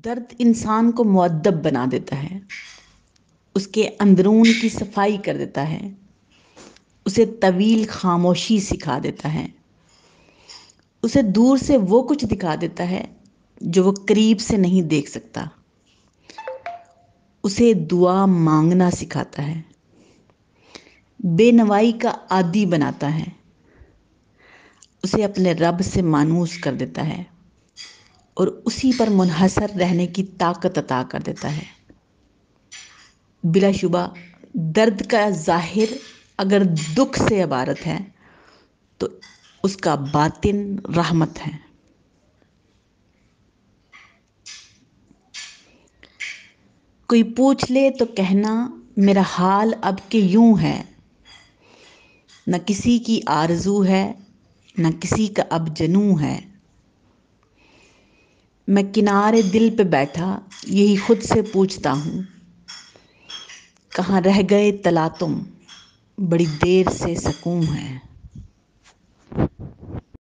درد انسان کو مؤدب بنا دیتا ہے، اس کے اندرون کی صفائی کر دیتا ہے، اسے طویل خاموشی سکھا دیتا ہے، اسے دور سے وہ کچھ دکھا دیتا ہے جو وہ قریب سے نہیں دیکھ سکتا، اسے دعا مانگنا سکھاتا ہے، بے نوائی کا عادی بناتا ہے، اسے اپنے رب سے مانوس کر دیتا ہے اور اسی پر منحصر رہنے کی طاقت عطا کر دیتا ہے۔ بلا شبہ درد کا ظاہر اگر دکھ سے عبارت ہے تو اس کا باطن رحمت ہے۔ کوئی پوچھ لے تو کہنا میرا حال اب کہ یوں ہے، نہ کسی کی آرزو ہے نہ کسی کا اب جنوں ہے، میں کنارے دل پہ بیٹھا یہی خود سے پوچھتا ہوں، کہاں رہ گئے تلا تم، بڑی دیر سے سکون ہے۔